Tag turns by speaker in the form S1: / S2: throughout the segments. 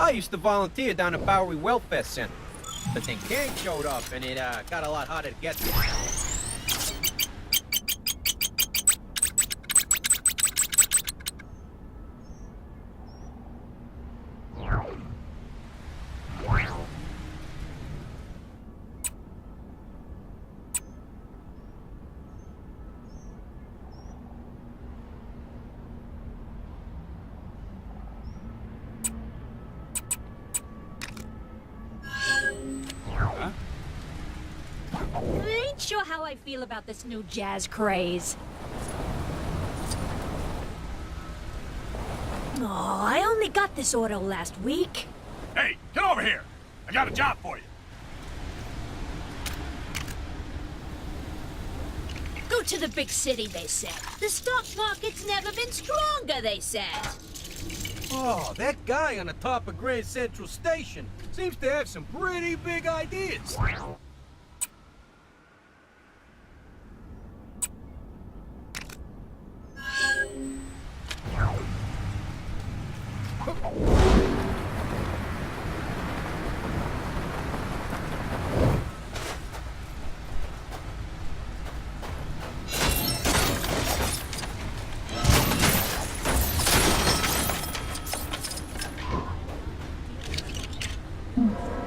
S1: I used to volunteer down at Bowery Welfare Center. But then Kang showed up, and it got a lot harder to get to.
S2: I ain't sure how I feel about this new jazz craze. Oh, I only got this auto last week.
S3: Hey, get over here! I got a job for you.
S2: Go to the big city, they said. The stock market's never been stronger, they said.
S1: Oh, that guy on the top of Grand Central Station seems to have some pretty big ideas.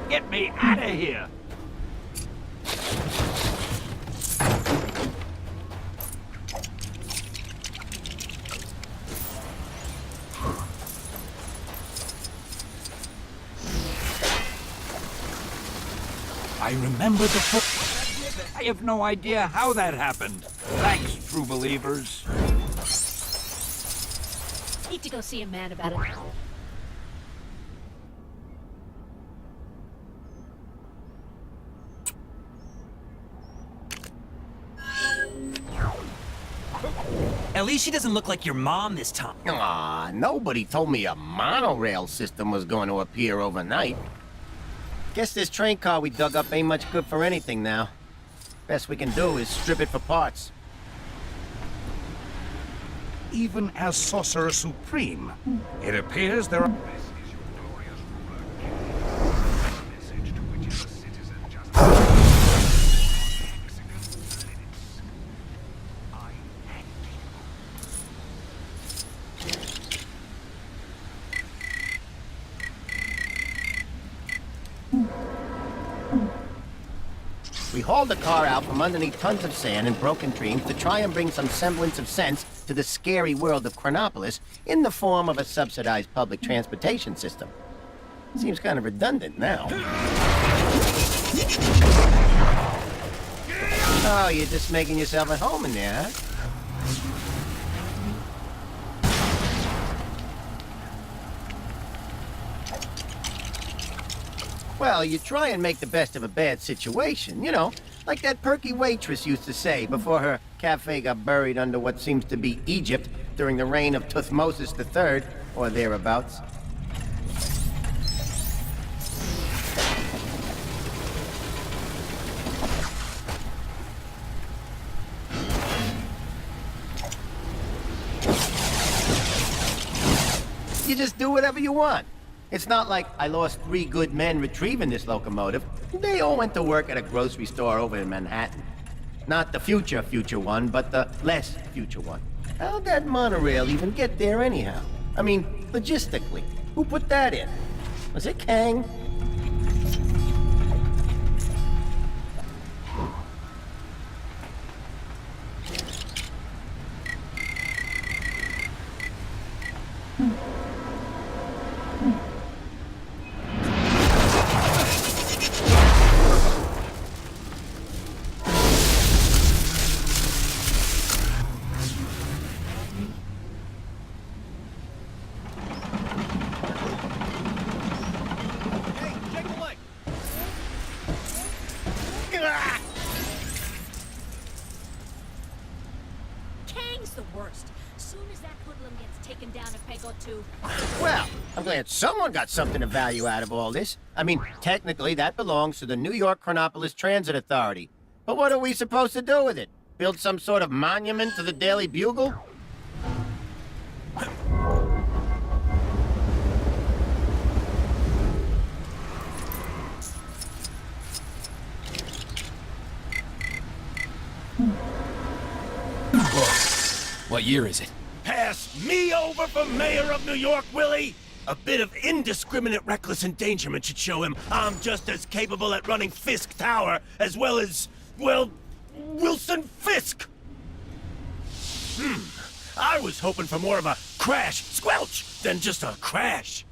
S3: Get me out of here! I remember the foot. I have no idea how that happened. Thanks, true believers.
S2: Need to go see a man about it.
S4: At least she doesn't look like your mom this time.
S5: Aw, nobody told me a monorail system was going to appear overnight. Guess this train car we dug up ain't much good for anything now. Best we can do is strip it for parts.
S3: Even as Sorcerer Supreme, it appears there are...
S5: We hauled the car out from underneath tons of sand and broken dreams to try and bring some semblance of sense to the scary world of Chronopolis in the form of a subsidized public transportation system. Seems kind of redundant now. Oh, you're just making yourself at home in there, huh? Well, you try and make the best of a bad situation, you know, like that perky waitress used to say before her cafe got buried under what seems to be Egypt during the reign of Thutmose III, or thereabouts. You just do whatever you want. It's not like I lost 3 good men retrieving this locomotive. They all went to work at a grocery store over in Manhattan. Not the future one, but the less future one. How'd that monorail even get there anyhow? I mean, logistically, who put that in? Was it Kang?
S2: Kang's the worst. Soon as that hoodlum gets taken down a peg or two.
S5: Well, I'm glad someone got something of value out of all this. I mean, technically, that belongs to the New York Chronopolis Transit Authority. But what are we supposed to do with it? Build some sort of monument to the Daily Bugle?
S4: What year is it?
S6: Pass me over for mayor of New York, Willie? A bit of indiscriminate reckless endangerment should show him I'm just as capable at running Fisk Tower as well as, well, Wilson Fisk. I was hoping for more of a crash squelch than just a crash.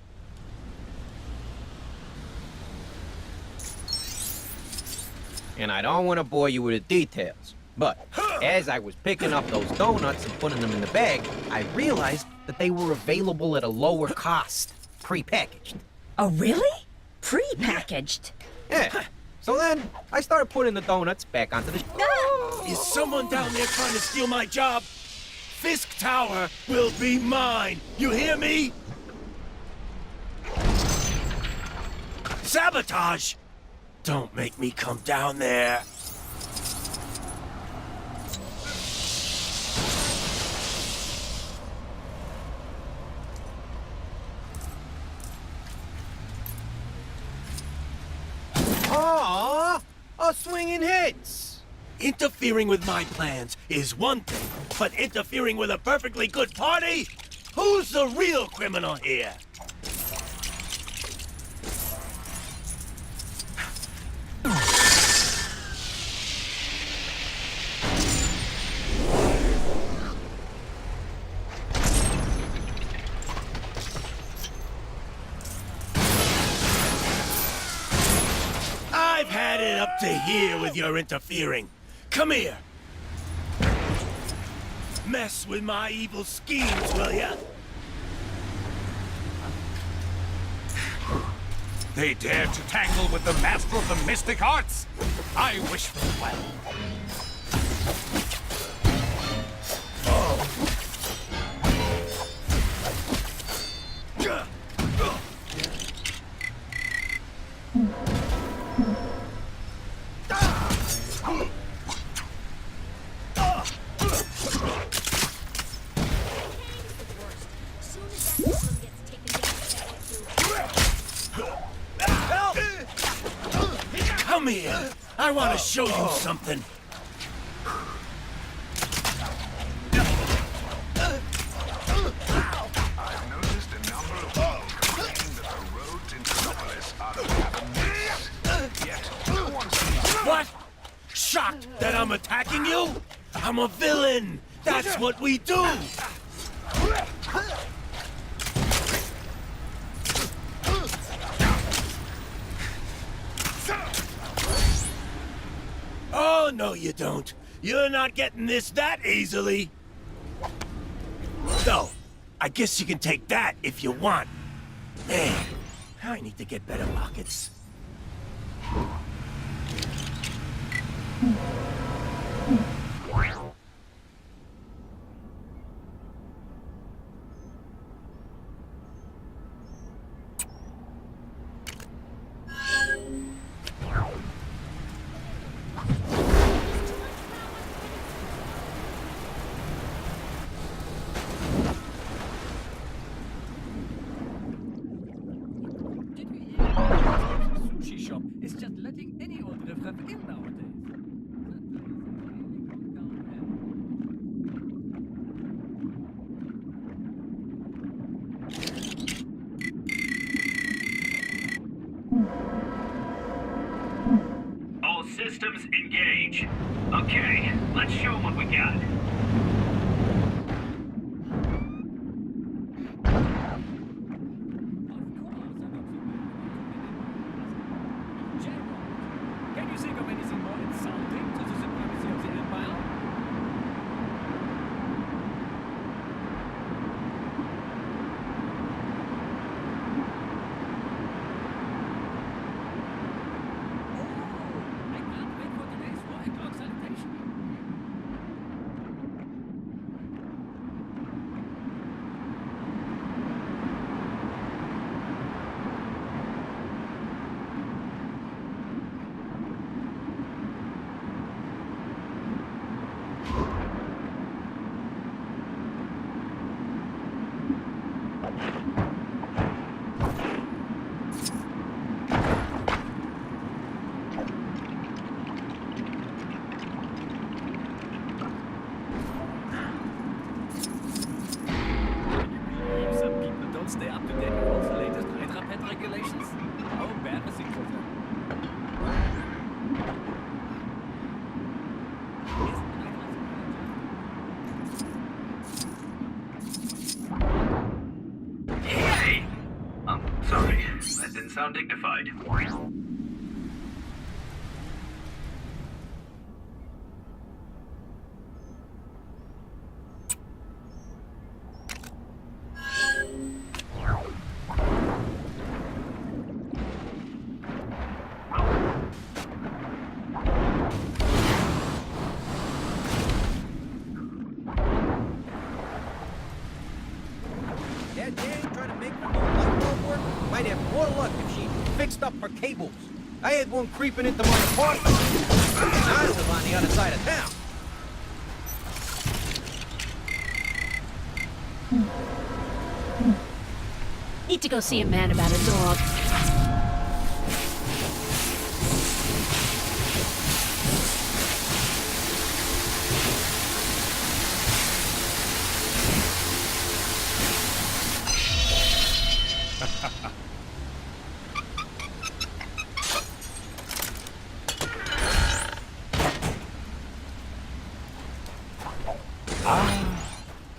S1: And I don't want to bore you with the details, but as I was picking up those donuts and putting them in the bag, I realized that they were available at a lower cost, pre-packaged.
S2: Oh, really? Pre-packaged?
S1: Yeah. So then, I started putting the donuts back onto the...
S6: Is someone down there trying to steal my job? Fisk Tower will be mine. You hear me? Sabotage! Don't make me come down there.
S1: Aww! A swinging hits!
S6: Interfering with my plans is one thing, but interfering with a perfectly good party? Who's the real criminal here? I've had it up to here with your interfering. Come here. Mess with my evil schemes, will ya?
S3: They dare to tangle with the master of the mystic arts? I wish them well.
S6: Come here. I want to show you something.
S7: I've noticed a number of people complaining that the roads in Chronopolis are having this. Yet, no one seems to...
S6: What? Shocked that I'm attacking you? I'm a villain. That's what we do. Oh, no, you don't. You're not getting this that easily. Though, I guess you can take that if you want. Man, I need to get better pockets.
S8: Sushi shop is just letting any old riffraff in nowadays.
S9: All systems engage. Okay, let's show 'em what we got.
S8: Can you think of anything more insulting to the supremacy of the Empire? I can't wait for today's 4 o'clock salutation.
S9: sound dignified.
S1: That dang trying to make her new light bulb work might have more luck if she fixed up her cables. I had one creeping into my apartment, and I live on the other side of town.
S2: Need to go see a man about a dog.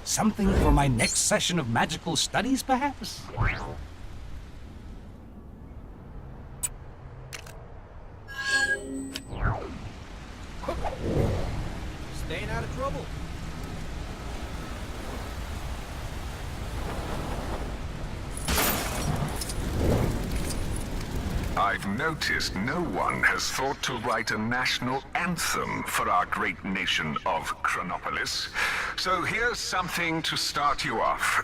S3: Something for my next session of magical studies, perhaps?
S1: Staying out of trouble.
S7: I've noticed no one has thought to write a national anthem for our great nation of Chronopolis. So here's something to start you off.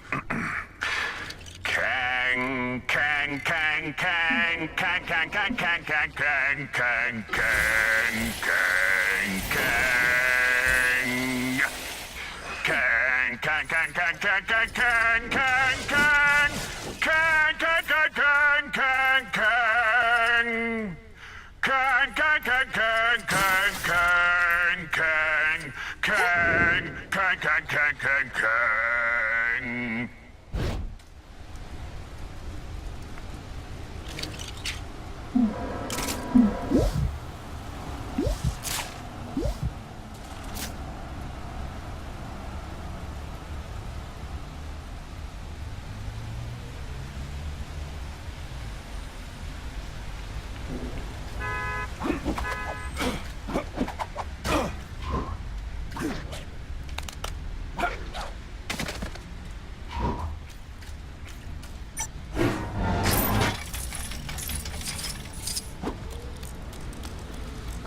S7: Kang, kang, kang, kang, kang, kang, kang, kang, kang, kang, kang, kang, kang, kang. Kang, kang, kang, kang, kang, kang, kang, kang, kang. Kang, kang, kang, kang, kang, kang. Kang, kang, kang, kang, kang, kang, kang. Kang, kang, kang, kang, kang, kang.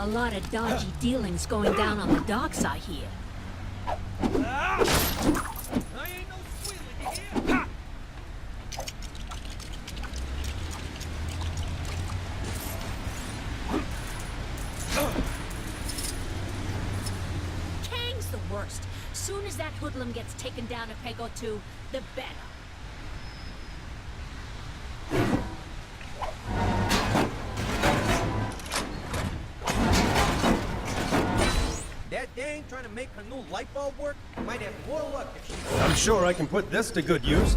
S2: A lot of dodgy dealings going down on the docks, I hear.
S8: I ain't no squealer, you hear? Ha!
S2: Kang's the worst. Soon as that hoodlum gets taken down a peg or two, the better.
S1: That dang trying to make her new light bulb work might have more luck if she...
S10: I'm sure I can put this to good use.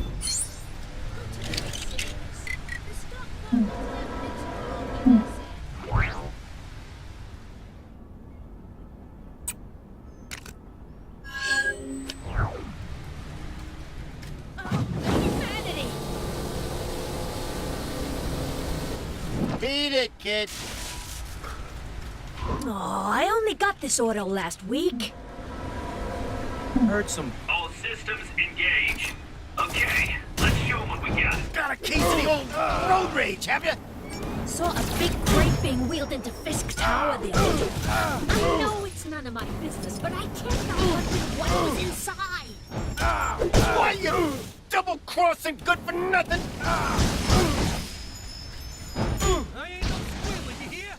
S5: Beat it, kid.
S2: Oh, I only got this auto last week.
S1: Heard some...
S9: All systems engage. Okay, let's show them what we got.
S5: Got a case of the old road rage, have you?
S2: Saw a big crate being wheeled into Fisk Tower the other day. I know it's none of my business, but I can't help wondering what was inside.
S5: Why, you double-crossing good-for-nothing?
S8: I ain't no squealer, you hear?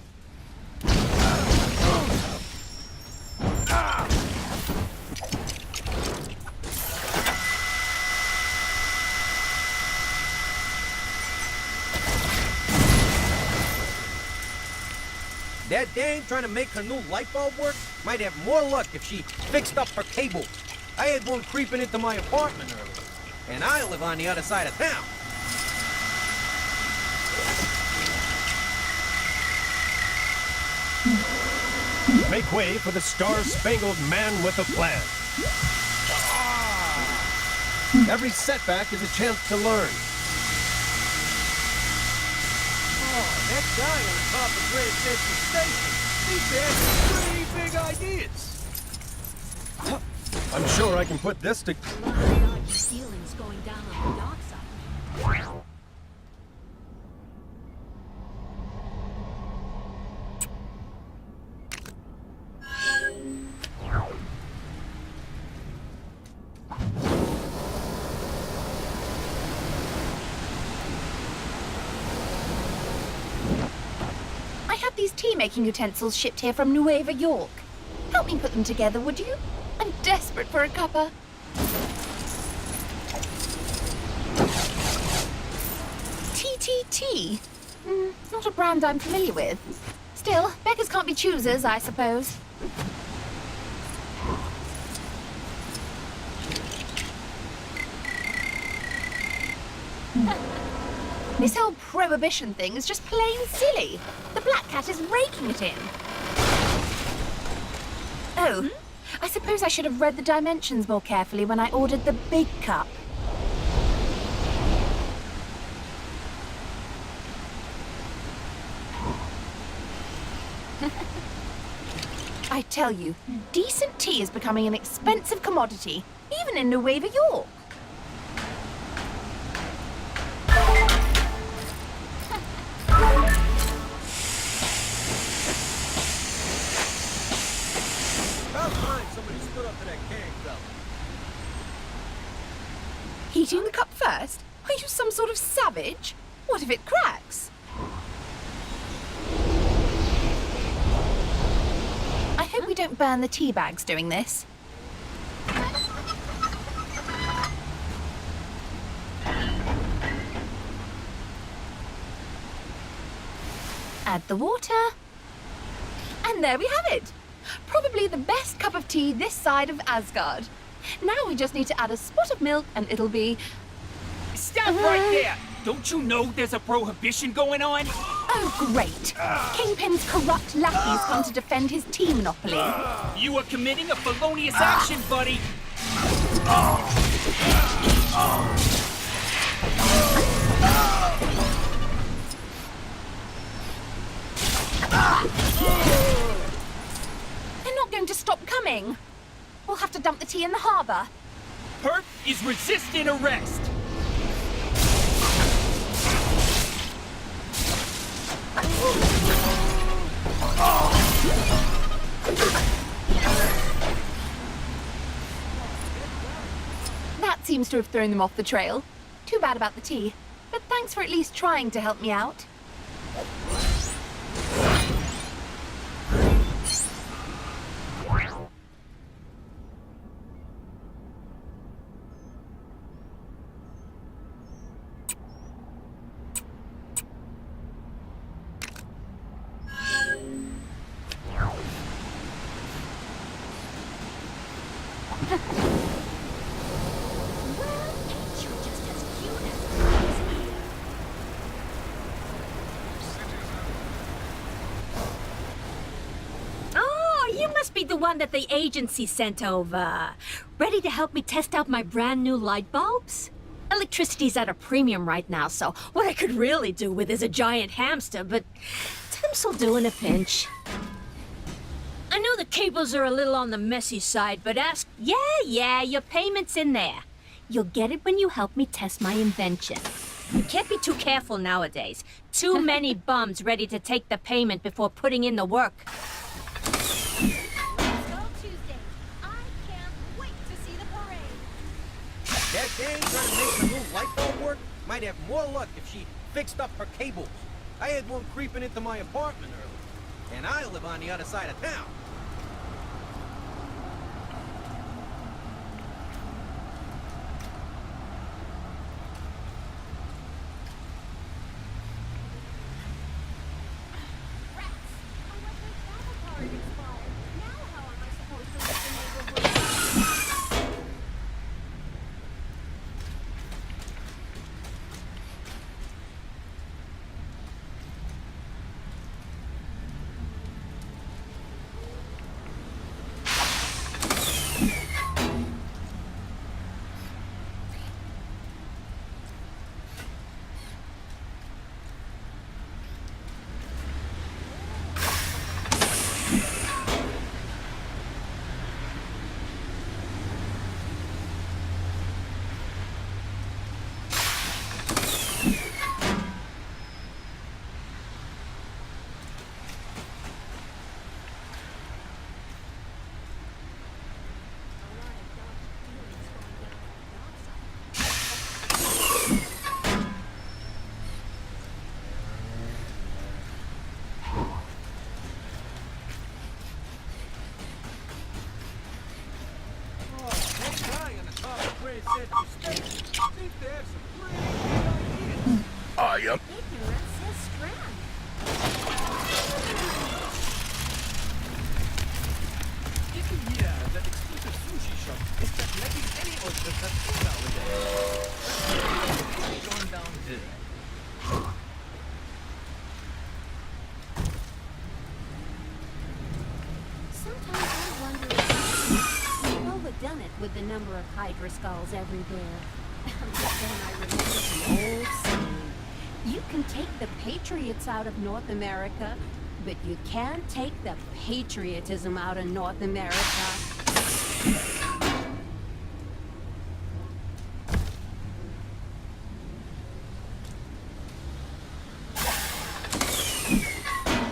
S1: That dang trying to make her new light bulb work might have more luck if she fixed up her cables. I had one creeping into my apartment earlier, and I live on the other side of town.
S10: Make way for the star-spangled man with a plan. Every setback is a chance to learn.
S8: That guy on top of Grand Central Station seems to have some pretty big ideas.
S10: I'm sure I can put this to...
S2: A lot of dodgy feelings going down on the dark side.
S11: I have these tea-making utensils shipped here from Nueva York. Help me put them together, would you? I'm desperate for a cuppa. TTT? Not a brand I'm familiar with. Still, beggars can't be choosers, I suppose. This whole prohibition thing is just plain silly. The Black Cat is raking it in. Oh, I suppose I should have read the dimensions more carefully when I ordered the big cup. I tell you, decent tea is becoming an expensive commodity, even in Nueva York. Heating the cup first? Are you some sort of savage? What if it cracks? I hope we don't burn the tea bags doing this. Add the water. And there we have it. Probably the best cup of tea this side of Asgard. Now we just need to add a spot of milk and it'll be...
S4: Stop right there! Don't you know there's a prohibition going on?
S11: Oh, great. Kingpin's corrupt lackeys come to defend his tea monopoly.
S4: You are committing a felonious action, buddy!
S11: They're not going to stop coming. We'll have to dump the tea in the harbor.
S4: Perp is resisting arrest!
S11: That seems to have thrown them off the trail. Too bad about the tea, but thanks for at least trying to help me out.
S2: Be the one that the agency sent over. Ready to help me test out my brand new light bulbs? Electricity's at a premium right now, so what I could really do with is a giant hamster, but temps will do in a pinch. I know the cables are a little on the messy side, but ask... Yeah, your payment's in there. You'll get it when you help me test my invention. You can't be too careful nowadays. Too many bums ready to take the payment before putting in the work.
S1: That dame trying to make the new light bulb work might have more luck if she fixed up her cables. I had one creeping into my apartment earlier, and I live on the other side of town.
S8: said to stay. Think they have some pretty good ideas.
S7: I am.
S2: Ignorance is strength.
S8: Did you hear that exclusive sushi shop is just letting any oysters have food nowadays? It's going down there.
S2: Sometimes I wonder if we've overdone it with the number of Hydra skulls everywhere. But then I remember the old saying. You can take the patriots out of North America, but you can't take the patriotism out of North America.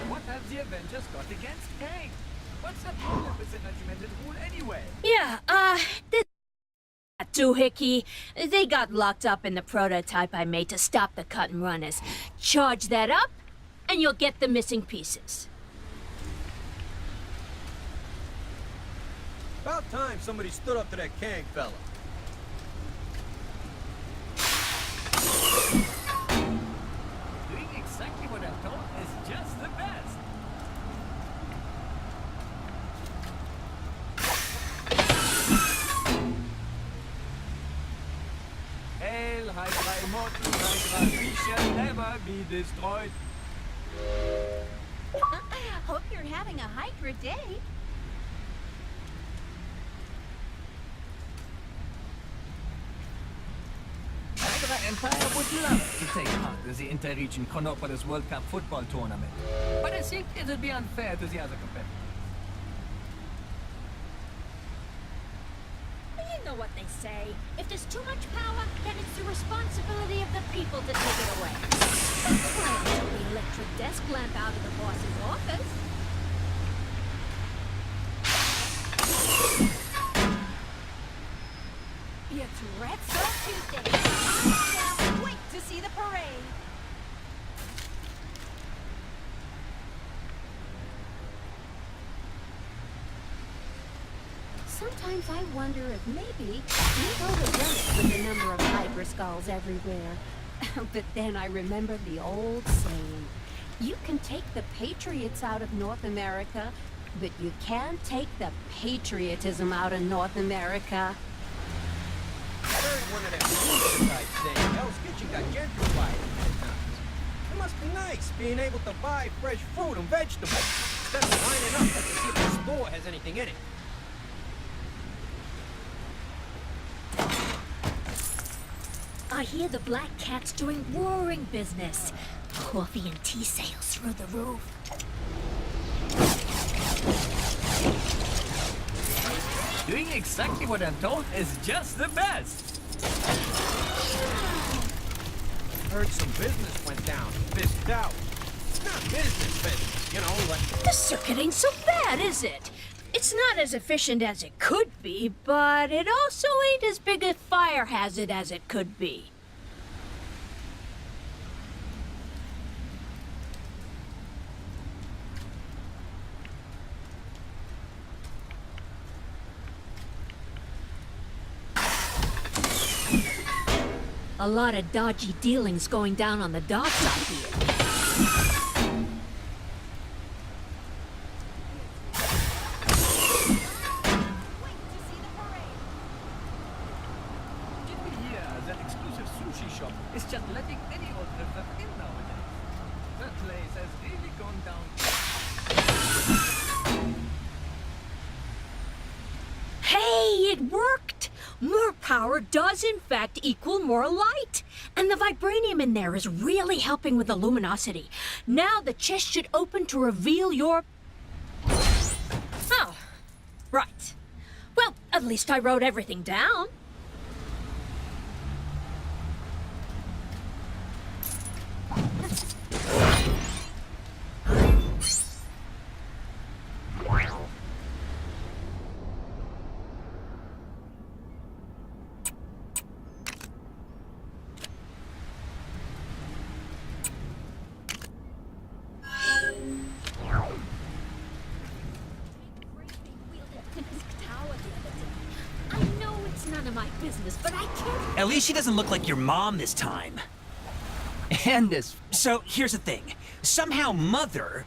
S8: What have the Avengers got against Kang? What's the problem with the regimented rule anyway?
S2: Yeah, this doohickey. They got locked up in the prototype I made to stop the cut and runners. Charge that up, and you'll get the missing pieces.
S1: About time somebody stood up to that Kang fella.
S8: Doing exactly what I'm told is just the best. Hail, Hydra, immortal Hydra, we shall never be destroyed.
S2: Hope you're having a Hydra day.
S8: Hydra Empire would love to take part in the Inter-Region Chronopolis World Cup football tournament. But I think it would be unfair to the other competitors.
S2: You know what they say. If there's too much power, then it's the responsibility of the people to take it away. Why took the electric desk lamp out of the boss's office? It's Red Soul Tuesday. I can't wait to see the parade. Sometimes I wonder if maybe we've overdone it with the number of Hydra skulls everywhere. But then I remember the old saying. You can take the patriots out of North America, but you can't take the patriotism out of North America.
S1: Heard one of them suicide saying Hell's Kitchen got gentrified a few times. It must be nice being able to buy fresh fruit and vegetables instead of lining up to see if the store has anything in it.
S2: I hear the Black Cat's doing roaring business. Coffee and tea sales through the roof.
S8: Doing exactly what I'm told is just the best.
S1: Heard some business went down. Fisked out. It's not business, you know, like...
S2: The circuit ain't so bad, is it? It's not as efficient as it could be, but it also ain't as big a fire hazard as it could be. A lot of dodgy dealings going down on the docks out here.
S8: Did we hear that exclusive sushi shop is just letting any old river in nowadays? That place has really gone down.
S2: Hey, it worked! More power does in fact equal more light. And the vibranium in there is really helping with the luminosity. Now the chest should open to reveal your... Oh, right. Well, at least I wrote everything down. none of my business, but I can't.
S12: At least she doesn't look like your mom this time.
S13: And this.
S12: So, here's the thing. Somehow Mother...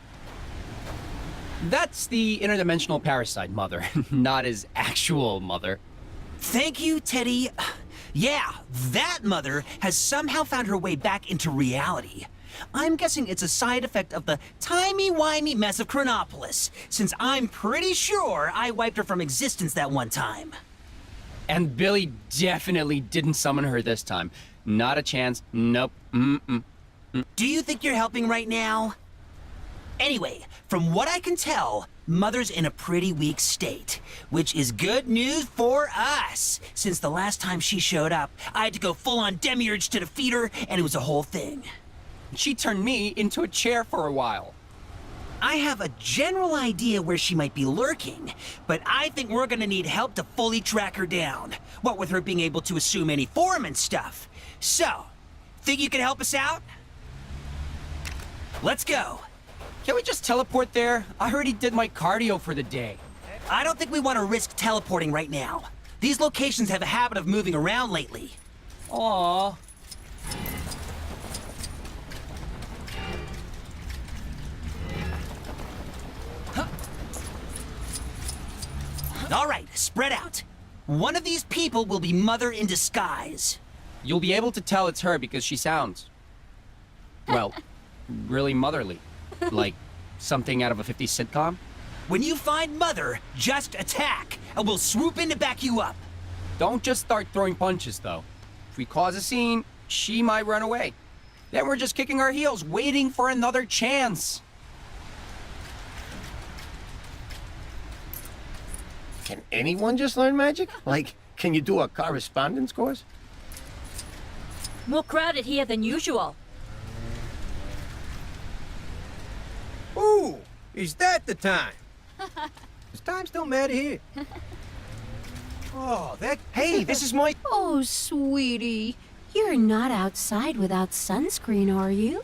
S13: That's the interdimensional parasite mother, not his actual mother.
S12: Thank you, Teddy. Yeah, that Mother has somehow found her way back into reality. I'm guessing it's a side effect of the timey-wimey mess of Chronopolis, since I'm pretty sure I wiped her from existence that one time.
S13: And Billy definitely didn't summon her this time. Not a chance. Nope.
S12: Do you think you're helping right now? Anyway, from what I can tell, Mother's in a pretty weak state, which is good news for us, since the last time she showed up, I had to go full-on demiurge to defeat her, and it was a whole thing.
S13: She turned me into a chair for a while.
S12: I have a general idea where she might be lurking, but I think we're gonna need help to fully track her down. What with her being able to assume any form and stuff. So, think you can help us out? Let's go.
S13: Can we just teleport there? I already did my cardio for the day.
S12: I don't think we want to risk teleporting right now. These locations have a habit of moving around lately.
S13: Aww.
S12: All right, spread out. One of these people will be Mother in disguise.
S13: You'll be able to tell it's her because she sounds, well, really motherly. Like something out of a 50s sitcom?
S12: When you find Mother, just attack, and we'll swoop in to back you up.
S13: Don't just start throwing punches, though. If we cause a scene, she might run away. Then we're just kicking our heels, waiting for another chance.
S5: Can anyone just learn magic? Like, can you do a correspondence course?
S2: More crowded here than usual.
S1: Ooh, is that the time? Does time still matter here? Oh, hey, this is my...
S2: Oh, sweetie. You're not outside without sunscreen, are you?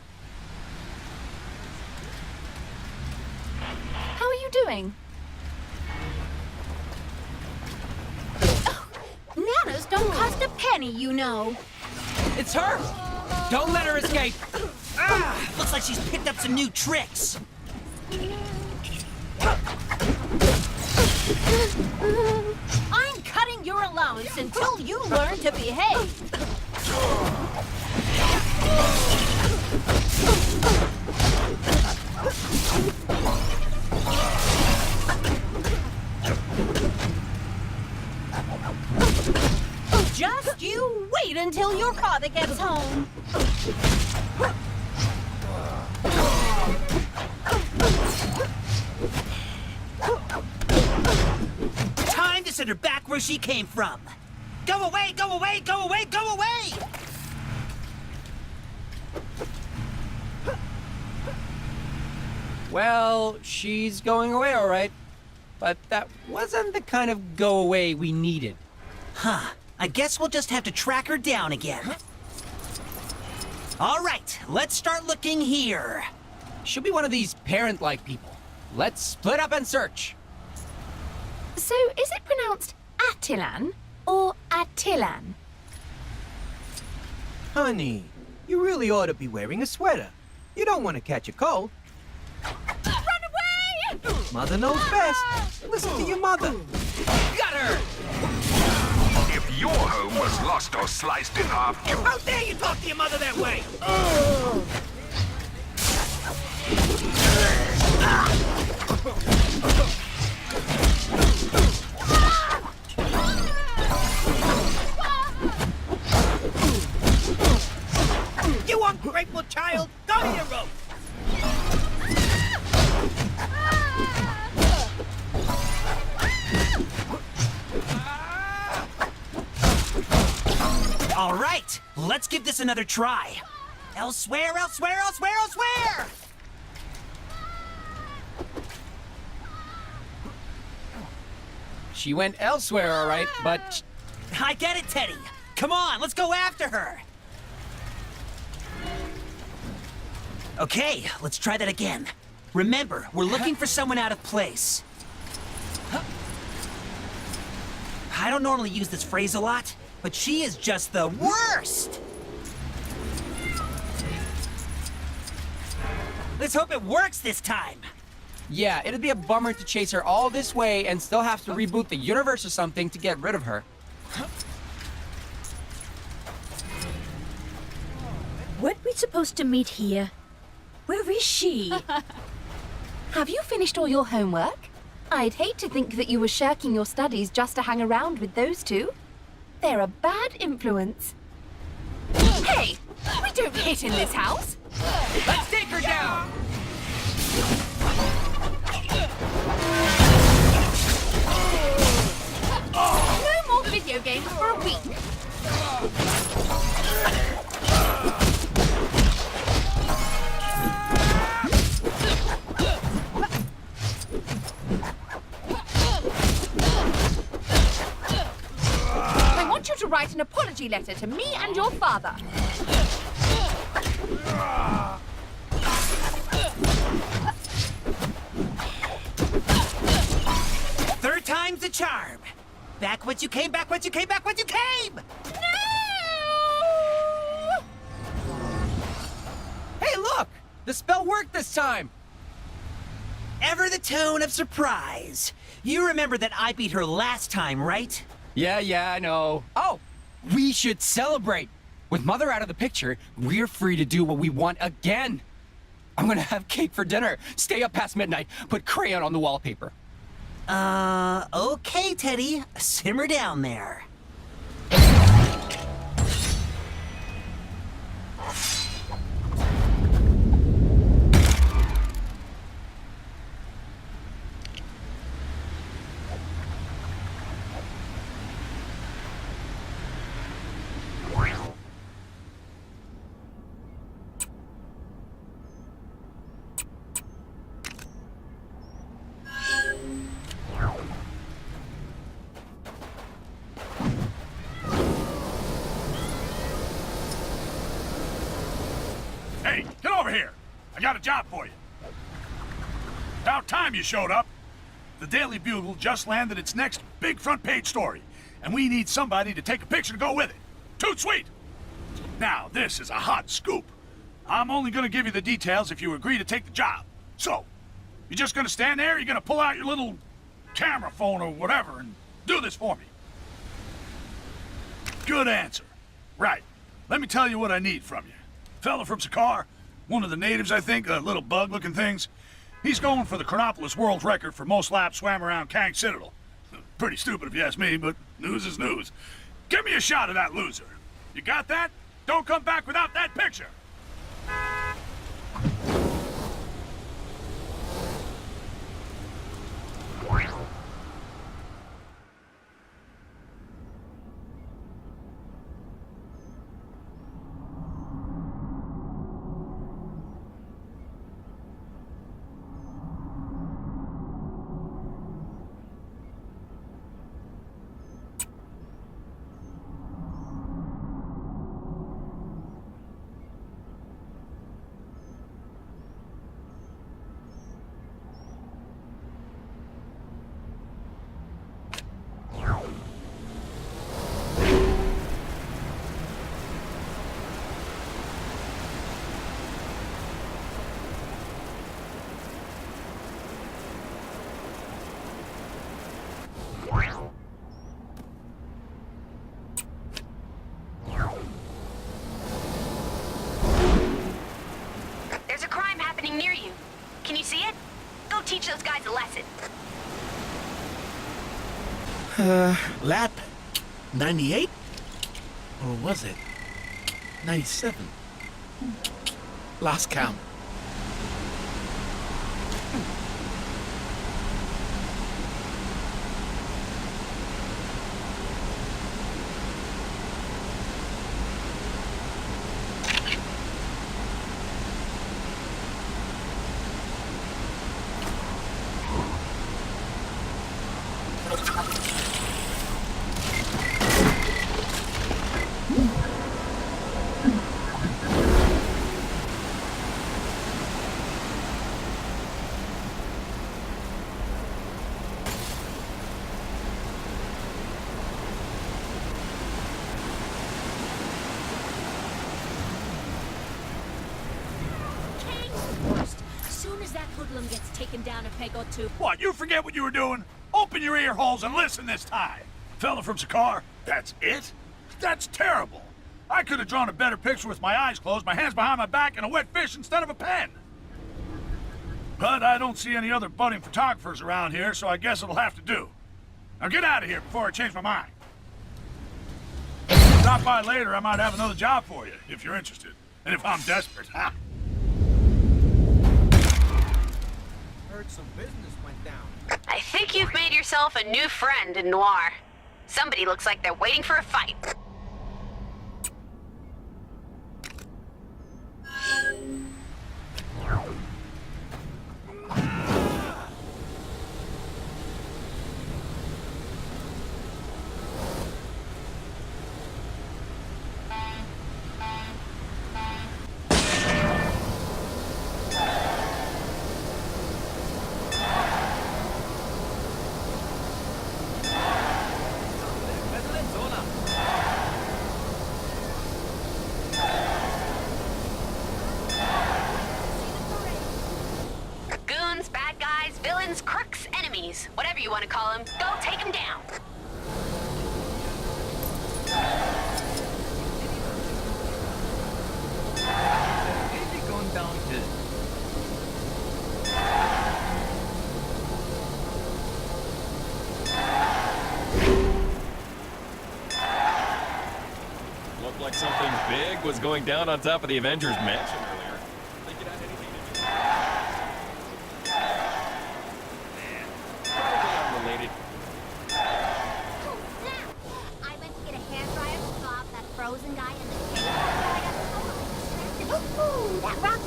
S11: How are you doing?
S2: Nanas don't cost a penny, you know.
S13: It's her! Don't let her escape!
S12: Ah, looks like she's picked up some new tricks.
S2: I'm cutting your allowance until you learn to behave. Just you wait until your father gets home.
S12: Time to send her back where she came from. Go away, go away, go away, go away!
S13: Well, she's going away all right. But that wasn't the kind of go away we needed.
S12: Huh. I guess we'll just have to track her down again. All right, let's start looking here.
S13: She'll be one of these parent-like people. Let's split up and search.
S11: So, is it pronounced Attilan or Attilan?
S1: Honey, you really ought to be wearing a sweater. You don't want to catch a cold.
S2: Run away!
S1: Mother knows best. Listen to your mother.
S13: Got her!
S7: If your home was lost or sliced in half,
S4: How dare you talk to your mother that way? You ungrateful child! Go to your room!
S12: All right, let's give this another try. Elsewhere, elsewhere, elsewhere, elsewhere!
S13: She went elsewhere, all right, but...
S12: I get it, Teddy. Come on, let's go after her. Okay, let's try that again. Remember, we're looking for someone out of place. I don't normally use this phrase a lot, but she is just the worst! Let's hope it works this time!
S13: Yeah, it'd be a bummer to chase her all this way and still have to reboot the universe or something to get rid of her.
S2: Weren't we supposed to meet here? Where is she?
S11: Have you finished all your homework? I'd hate to think that you were shirking your studies just to hang around with those two. They're a bad influence. Hey! We don't hit in this house!
S4: Let's take her down!
S11: No more video games for a week. I want you to write an apology letter to me and your father.
S12: Third time's a charm! Back once you came, back once you came, back once you came!
S11: No!
S13: Hey, look! The spell worked this time!
S12: Ever the tone of surprise. You remember that I beat her last time, right?
S13: Yeah, I know. Oh, we should celebrate! With Mother out of the picture, we're free to do what we want again! I'm gonna have cake for dinner, stay up past midnight, put crayon on the wallpaper.
S12: Okay, Teddy. Simmer down there.
S7: Hey, get over here. I got a job for you. About time you showed up. The Daily Bugle just landed its next big front page story, and we need somebody to take a picture to go with it. Toot sweet! Now, this is a hot scoop. I'm only gonna give you the details if you agree to take the job. So, you just gonna stand there, or you gonna pull out your little camera phone or whatever and do this for me? Good answer. Right. Let me tell you what I need from you. Fella from Sakaar, one of the natives, I think, little bug-looking things. He's going for the Chronopolis world record for most laps swam around Kang Citadel. Pretty stupid if you ask me, but news is news. Give me a shot of that loser. You got that? Don't come back without that picture.
S14: There's a crime happening near you. Can you see it? Go teach those guys a lesson.
S6: Lap 98? Or was it 97? Lost count.
S2: hoodlum gets taken down a peg or two.
S3: What, you forget what you were doing? Open your ear holes and listen this time. Fella from Sakaar, that's it? That's terrible. I could have drawn a better picture with my eyes closed, my hands behind my back, and a wet fish instead of a pen. But I don't see any other budding photographers around here, so I guess it'll have to do. Now get out of here before I change my mind. Stop by later, I might have another job for you, if you're interested. And if I'm desperate, ha!
S1: Heard some business went down.
S14: I think you've made yourself a new friend in Noir. Somebody looks like they're waiting for a fight. Goons, bad guys, villains, crooks, enemies, whatever you want to call them, go take them down.
S8: Maybe going downhill.
S10: Looked like something big was going down on top of the Avengers mansion earlier. Think it had anything to do probably unrelated.
S15: Oh, snap! I went to get a hairdryer to thaw off that frozen guy in the cave, but I got totally distracted. Ooh, that rock!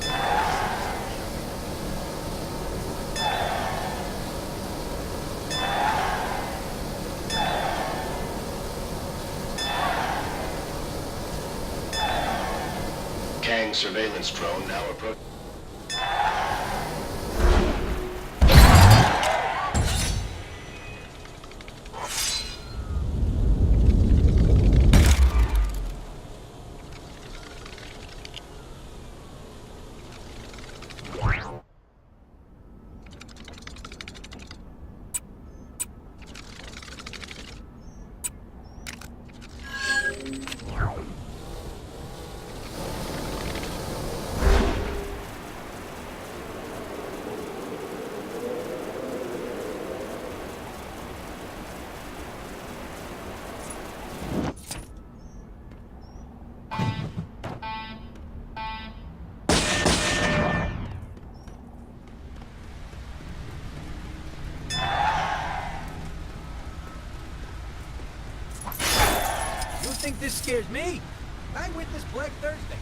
S16: Kang surveillance drone now approaching.
S1: You think this scares me? I witnessed Black Thursday.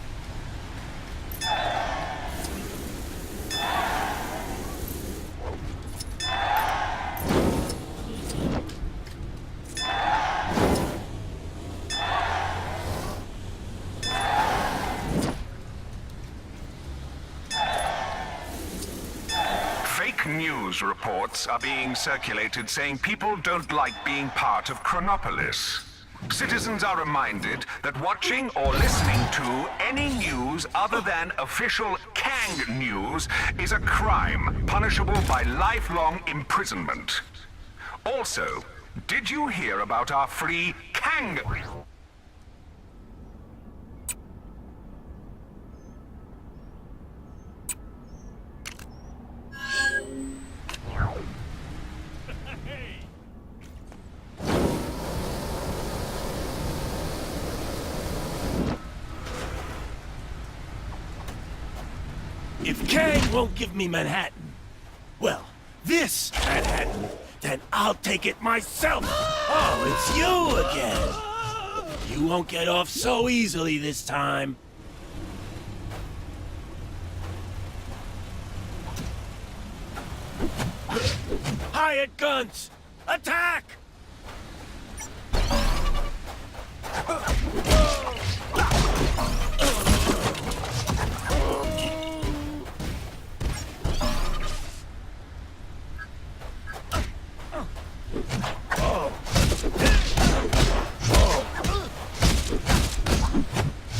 S7: Fake news reports are being circulated saying people don't like being part of Chronopolis. Citizens are reminded that watching or listening to any news other than official Kang news is a crime punishable by lifelong imprisonment. Also, did you hear about our free Kang?
S6: If Kang won't give me Manhattan, well, this Manhattan, then I'll take it myself. Oh, it's you again. You won't get off so easily this time. Hired guns! Attack!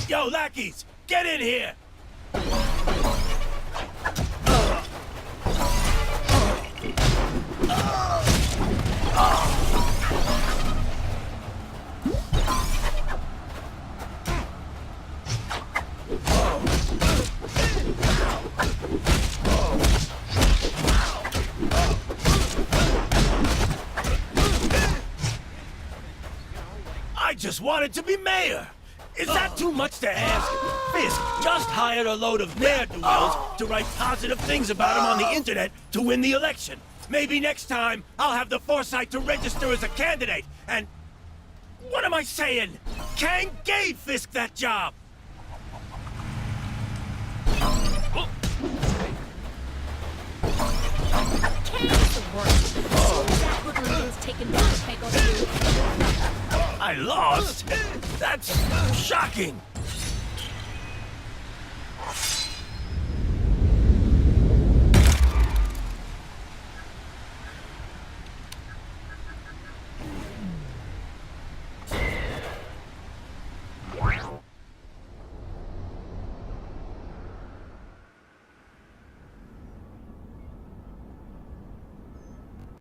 S6: Yo, lackeys, get in here! just wanted to be mayor. Is that too much to ask? Fisk just hired a load of ne'er-do-wells to write positive things about him on the internet to win the election. Maybe next time I'll have the foresight to register as a candidate and... What am I saying? Kang gave Fisk that job!
S2: Kang's the worst. That little news taken down a peg or two.
S6: I lost? That's shocking!